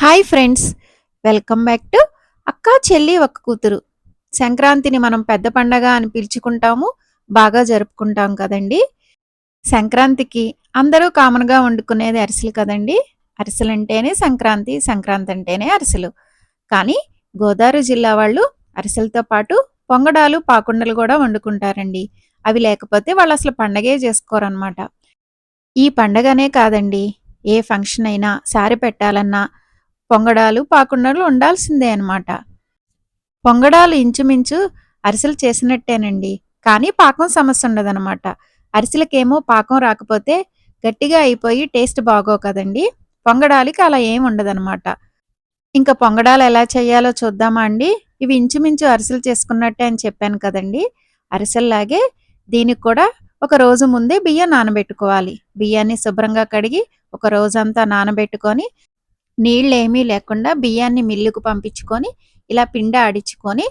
Hi friends, welcome back to అక్క చెల్లి ఒక్క కూతురు. సంక్రాంతిని మనం పెద్ద పండగ అని పిలుచుకుంటాము, బాగా జరుపుకుంటాం కదండి. సంక్రాంతికి అందరూ కామన్గా వండుకునేది అరిసెలు కదండి. అరిసెలు అంటేనే సంక్రాంతి, సంక్రాంతి అంటేనే అరిసెలు. కానీ గోదావరి జిల్లా వాళ్ళు అరిసెలతో పాటు పొంగడాలు, పాకుండలు కూడా వండుకుంటారండి. అవి లేకపోతే వాళ్ళు అసలు పండగే చేసుకోరనమాట. ఈ పండగనే కాదండి, ఏ ఫంక్షన్ అయినా సారి పెట్టాలన్నా పొంగడాలు, పాకుండలు ఉండాల్సిందే అనమాట. పొంగడాలు ఇంచుమించు అరిసెలు చేసినట్టేనండి. కానీ పాకం సమస్య ఉండదనమాట. అరిసెలకేమో పాకం రాకపోతే గట్టిగా అయిపోయి టేస్ట్ బాగోవు కదండీ. పొంగడాలకి అలా ఏమి ఉండదనమాట. ఇంకా పొంగడాలు ఎలా చేయాలో చూద్దామా అండి? ఇవి ఇంచుమించు అరిసెలు చేసుకున్నట్టే అని చెప్పాను కదండీ. అరిసెల్లాగే దీనికి కూడా ఒక రోజు ముందే బియ్యం నానబెట్టుకోవాలి. బియ్యాన్ని శుభ్రంగా కడిగి ఒక రోజంతా నానబెట్టుకొని నీళ్ళేమీ లేకుండా బియ్యాన్ని మిల్లుకు పంపించుకొని, ఇలా పిండి ఆడించుకొని,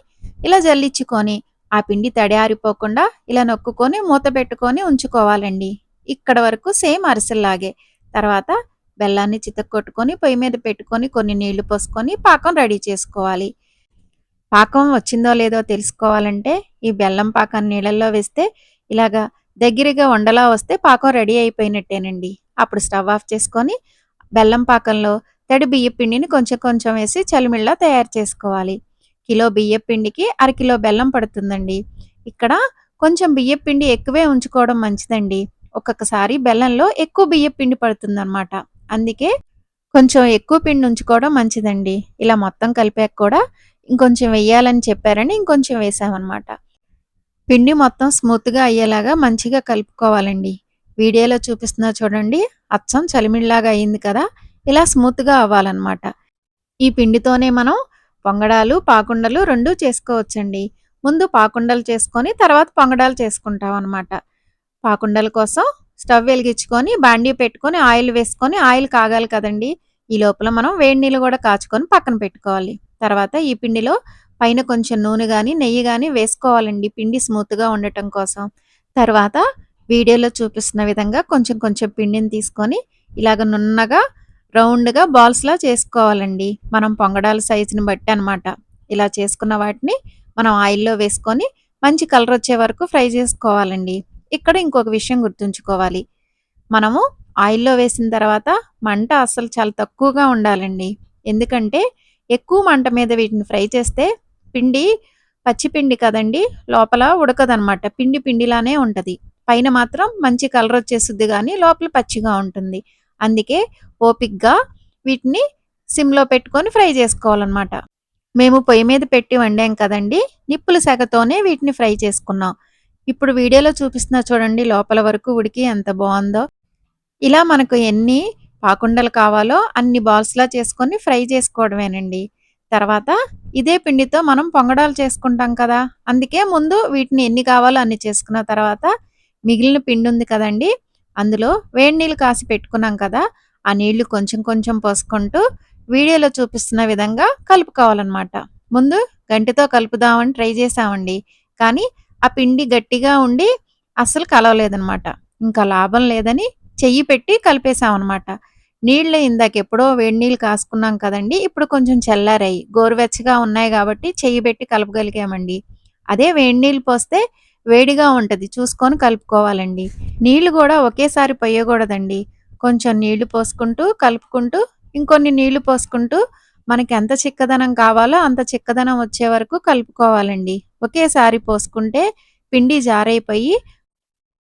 ఇలా జల్లించుకొని, ఆ పిండి తడి ఆరిపోకుండా ఇలా నొక్కుకొని మూత పెట్టుకొని ఉంచుకోవాలండి. ఇక్కడ వరకు సేమ్ అరిసెల్లాగే. తర్వాత బెల్లాన్ని చితక్కొట్టుకొని పొయ్యి మీద పెట్టుకొని కొన్ని నీళ్లు పోసుకొని పాకం రెడీ చేసుకోవాలి. పాకం వచ్చిందో లేదో తెలుసుకోవాలంటే ఈ బెల్లం పాకాన్ని నీళ్ళల్లో వేస్తే ఇలాగా దగ్గరగా ఉండలా వస్తే పాకం రెడీ అయిపోయినట్టేనండి. అప్పుడు స్టవ్ ఆఫ్ చేసుకొని బెల్లం పాకంలో తడి బియ్యం పిండిని కొంచెం కొంచెం వేసి చలిమిళ్ళ తయారు చేసుకోవాలి. కిలో బియ్యం పిండికి అరకిలో బెల్లం పడుతుందండి. ఇక్కడ కొంచెం బియ్యం పిండి ఎక్కువే ఉంచుకోవడం మంచిదండి. ఒక్కొక్కసారి బెల్లంలో ఎక్కువ బియ్యం పిండి పడుతుందన్నమాట. అందుకే కొంచెం ఎక్కువ పిండి ఉంచుకోవడం మంచిదండి. ఇలా మొత్తం కలిపాక కూడా ఇంకొంచెం వెయ్యాలని చెప్పారని ఇంకొంచెం వేసామన్నమాట. పిండి మొత్తం స్మూత్‌గా అయ్యేలాగా మంచిగా కలుపుకోవాలండి. వీడియోలో చూపిస్తున్నా చూడండి. అచ్చం చలిమిడిలాగా అయింది కదా! ఇలా స్మూత్‌గా అవ్వాలన్నమాట. ఈ పిండితోనే మనం పొంగడాలు, పాకుండలు 2 చేసుకోవచ్చండి. ముందు పాకుండలు చేసుకొని తర్వాత పొంగడాలు చేసుకుంటామన్నమాట. పాకుండల కోసం స్టవ్ వెలిగించుకొని బాండీ పెట్టుకొని ఆయిల్ వేసుకొని ఆయిల్ కాగాలి కదండీ! ఈ లోపల మనం వేడి నీళ్ళు కూడా కాచుకొని పక్కన పెట్టుకోవాలి. తర్వాత ఈ పిండిలో పైన కొంచెం నూనె గాని, నెయ్యి గాని వేసుకోవాలండి పిండి స్మూత్‌గా ఉండటం కోసం. తర్వాత వీడియోలో చూపిస్తున్న విధంగా కొంచెం కొంచెం పిండిని తీసుకొని ఇలాగ నున్నగా రౌండ్‌గా బాల్స్‌లా చేసుకోవాలండి. మనం పొంగడాల సైజుని బట్టి అనమాట. ఇలా చేసుకున్న వాటిని మనం ఆయిల్‌లో వేసుకొని మంచి కలర్ వచ్చే వరకు ఫ్రై చేసుకోవాలండి. ఇక్కడ ఇంకొక విషయం గుర్తుంచుకోవాలి. మనము ఆయిల్‌లో వేసిన తర్వాత మంట అస్సలు చాలా తక్కువగా ఉండాలండి. ఎందుకంటే ఎక్కువ మంట మీద వీటిని ఫ్రై చేస్తే పిండి పచ్చి పిండి కదండీ! లోపల ఉడకదనమాట. పిండి పిండిలానే ఉంటది. పైన మాత్రం మంచి కలర్ వచ్చేసిద్ది గానీ లోపల పచ్చిగా ఉంటుంది. అందుకే ఓపికగా వీటిని సిమ్‌లో పెట్టుకొని ఫ్రై చేసుకోవాలనమాట. మేము పొయ్యి మీద పెట్టి వండాం కదండీ! నిప్పుల సెగతోనే వీటిని ఫ్రై చేసుకున్నాం. ఇప్పుడు వీడియోలో చూపిస్తున్నా చూడండి లోపల వరకు ఉడికి ఎంత బావుందో. ఇలా మనకు ఎన్ని పాకుండలు కావాలో అన్ని బాల్స్‌లా చేసుకొని ఫ్రై చేసుకోవడమేనండి. తర్వాత ఇదే పిండితో మనం పొంగడాలు చేసుకుంటాం కదా! అందుకే ముందు వీటిని ఎన్ని కావాలో అన్ని చేసుకున్న తర్వాత మిగిలిన పిండుంది కదండీ! అందులో వేడి నీళ్ళు కాసి పెట్టుకున్నాం కదా! ఆ నీళ్లు కొంచెం కొంచెం పోసుకుంటూ వీడియోలో చూపిస్తున్న విధంగా కలుపుకోవాలనమాట. ముందు గంటెతో కలుపుదామని ట్రై చేశామండి. కానీ ఆ పిండి గట్టిగా ఉండి అస్సలు కలవలేదనమాట. ఇంకా లాభం లేదని చెయ్యి పెట్టి కలిపేసామనమాట. నీళ్ళు ఇందాకెప్పుడో వేడి నీళ్ళు కాసుకున్నాం కదండీ! ఇప్పుడు కొంచెం చల్లారాయి. గోరువెచ్చగా ఉన్నాయి గాబట్టి చెయ్యి బెట్టి కలపగలిగామండి. అదే వేడి నీళ్ళు పోస్తే వేడిగా ఉంటది. చూసుకొని కలుపుకోవాలండి. నీళ్ళు గూడా ఒకేసారి పొయ్యగూడదండి. కొంచెం నీళ్లు పోసుకుంటూ, కలుపుకుంటూ, ఇంకొన్ని నీళ్లు పోసుకుంటూ మనకెంత చిక్కదనం కావాలో అంత చిక్కదనం వచ్చే వరకు కలుపుకోవాలండి. ఒకేసారి పోసుకుంటే పిండి జారైపోయి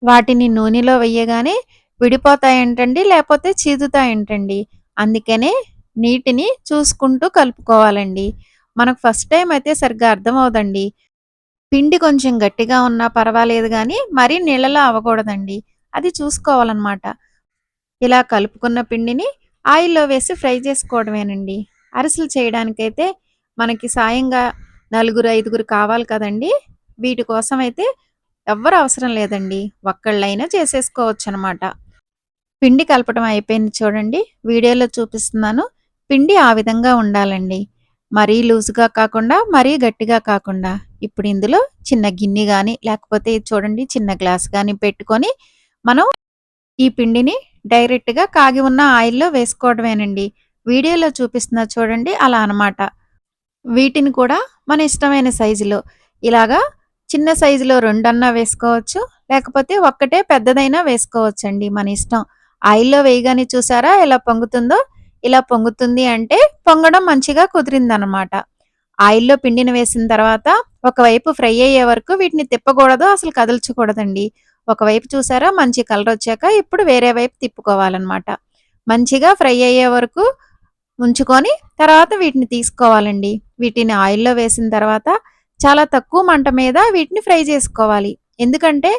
వాటిని నూనెలో వెయ్యగానే విడిపోతాయంటండి. లేపోతే చీదుతాయంటండి. అందుకనే నీటిని చూసుకుంటూ కలుపుకోవాలండి. మనకు ఫస్ట్ టైమ్ అయితే సరిగ్గా అర్థమవ్వదండి. పిండి కొంచెం గట్టిగా ఉన్నా పర్వాలేదు గానీ, మరీ నీళ్ళలా అవ్వకూడదండి. అది చూసుకోవాలనమాట. ఇలా కలుపుకున్న పిండిని ఆయిల్‌లో వేసి ఫ్రై చేసుకోవడమేనండి. అరిసెలు చేయడానికైతే మనకి సాయంగా నలుగురు, ఐదుగురు కావాలి కదండీ! వీటి కోసమైతే ఎవ్వరు అవసరం లేదండి. ఒక్కళ్ళైనా చేసేసుకోవచ్చనమాట. పిండి కలపడం అయిపోయింది చూడండి. వీడియోలో చూపిస్తున్నాను. పిండి ఆ విధంగా ఉండాలండి. మరీ లూజ్‌గా కాకుండా, మరీ గట్టిగా కాకుండా. ఇప్పుడు ఇందులో చిన్న గిన్నె గాని, లేకపోతే ఇది చూడండి చిన్న గ్లాస్ గాని పెట్టుకొని, మనం ఈ పిండిని డైరెక్ట్‌గా కాగి ఉన్న ఆయిల్‌లో వేసుకోవడమేనండి. వీడియోలో చూపిస్తున్నా చూడండి అలా అనమాట. వీటిని కూడా మన ఇష్టమైన సైజులో ఇలాగా చిన్న సైజులో 2 అన్నా వేసుకోవచ్చు. లేకపోతే ఒక్కటే పెద్దదైనా వేసుకోవచ్చండి మన ఇష్టం. ఆయిల్‌లో వేయగానే చూసారా ఎలా పొంగుతుందో? ఇలా పొంగుతుంది అంటే పొంగడం మంచిగా కుదిరిందనమాట. ఆయిల్‌లో పిండిని వేసిన తర్వాత ఒకవైపు ఫ్రై అయ్యే వరకు వీటిని తిప్పకూడదు. అసలు కదల్చకూడదండి. ఒకవైపు చూసారా మంచి కలరొచ్చాక ఇప్పుడు వేరే వైపు తిప్పుకోవాలనమాట. మంచిగా ఫ్రై అయ్యే వరకు ఉంచుకొని తర్వాత వీటిని తీసుకోవాలండి. వీటిని ఆయిల్‌లో వేసిన తర్వాత చాలా తక్కువ మంట మీద వీటిని ఫ్రై చేసుకోవాలి. ఎందుకంటే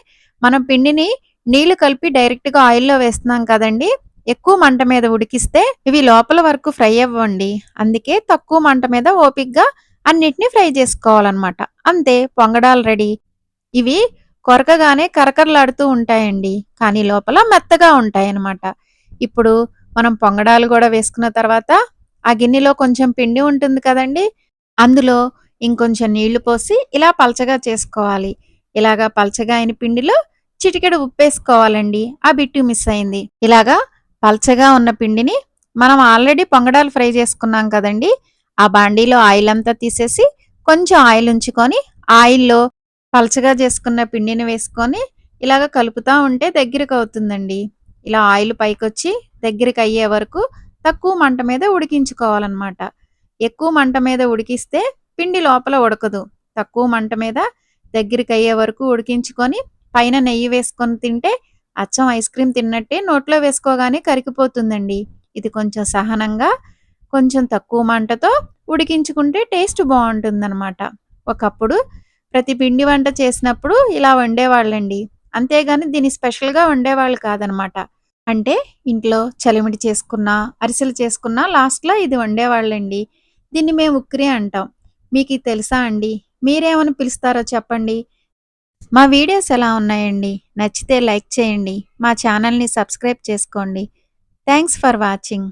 మనం పిండిని నీళ్లు కలిపి డైరెక్ట్‌గా ఆయిల్‌లో వేస్తున్నాం కదండీ! ఎక్కువ మంట మీద ఉడికిస్తే ఇవి లోపల వరకు ఫ్రై అవ్వండి. అందుకే తక్కువ మంట మీద ఓపికగా అన్నిటిని ఫ్రై చేసుకోవాలనమాట. అంతే పొంగడాలు రెడీ. ఇవి కొరకగానే కరకరలాడుతూ ఉంటాయండి. కానీ లోపల మెత్తగా ఉంటాయన్నమాట. ఇప్పుడు మనం పొంగడాలు గూడా వేసుకున్న తర్వాత ఆ గిన్నెలో కొంచెం పిండి ఉంటుంది కదండీ! అందులో ఇంకొంచెం నీళ్లు పోసి ఇలా పలచగా చేసుకోవాలి. ఇలాగా పలచగా అయిన పిండిలో చిటికెడు ఉప్పేసుకోవాలండి. ఆ బిట్టు మిస్ అయింది. ఇలాగా పలచగా ఉన్న పిండిని మనం ఆల్రెడీ పొంగడాలు ఫ్రై చేసుకున్నాం కదండీ! ఆ బాండీలో ఆయిల్ అంతా తీసేసి కొంచెం ఆయిల్ ఉంచుకొని ఆయిల్‌లో పలచగా చేసుకున్న పిండిని వేసుకొని ఇలాగ కలుపుతా ఉంటే దగ్గరికవుతుందండి. ఇలా ఆయిల్ పైకొచ్చి దగ్గరికయ్యే వరకు తక్కువ మంట మీద ఉడికించుకోవాలనమాట. ఎక్కువ మంట మీద ఉడికిస్తే పిండి లోపల ఉడకదు. తక్కువ మంట మీద దగ్గరికయ్యే వరకు ఉడికించుకొని పైన నెయ్యి వేసుకొని తింటే అచ్చం ఐస్ క్రీమ్ తిన్నట్టే నోట్లో వేసుకోగానే కరిగిపోతుందండి. ఇది కొంచెం సహనంగా, కొంచెం తక్కువ మంటతో ఉడికించుకుంటే టేస్ట్ బావుంటుందనమాట. ఒకప్పుడు ప్రతి పిండి వంట చేసినప్పుడు ఇలా వండేవాళ్ళండి. అంతేగాని దీన్ని స్పెషల్‌గా వండేవాళ్ళు కాదనమాట. అంటే ఇంట్లో చలిమిడి చేసుకున్నా, అరిసెలు చేసుకున్నా లాస్ట్‌లో ఇది వండేవాళ్ళండి. దీన్ని మేము ఉక్కిరి అంటాం. మీకిది తెలుసా అండి? మీరేమని పిలుస్తారో చెప్పండి? మా వీడియోస్ ఎలా ఉన్నాయండి? నచ్చితే లైక్ చేయండి. మా ఛానల్‌ని సబ్స్క్రైబ్ చేసుకోండి. Thanks for watching.